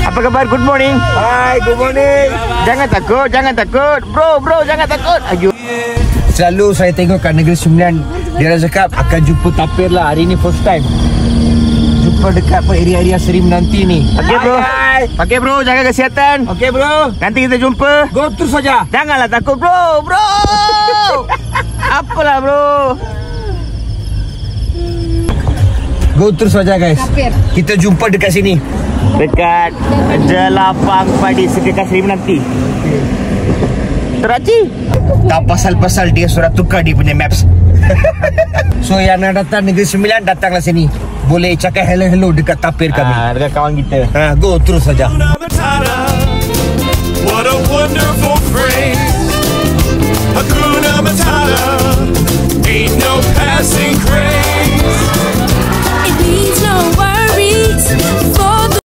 Apa khabar? Good morning. Hai, good morning. Jangan takut, jangan takut. Bro, jangan takut. Ayo. Selalu saya tengok kat Negeri Sembilan, dia dah cakap akan jumpa tapir lah. Hari ni first time jumpa dekat area-area Seri Menanti ni. Okey bro. Okey bro, jaga kesihatan. Okey bro. Nanti kita jumpa. Go terus saja. Janganlah takut bro. Apalah bro. Go terus saja guys. Tapir. Kita jumpa dekat sini. Dekat Jelapang Padi sedekat Seri Menanti. Teraci. Tak pasal-pasal dia surat tukar dia punya maps. So yang nak datang Negeri Sembilan, datanglah sini. Boleh cakap hello dekat tapir kami. Dekat kawan kita. Go terus saja. What a wonderful phrase. Hakuna Matata. Ain't no passing craze. It means no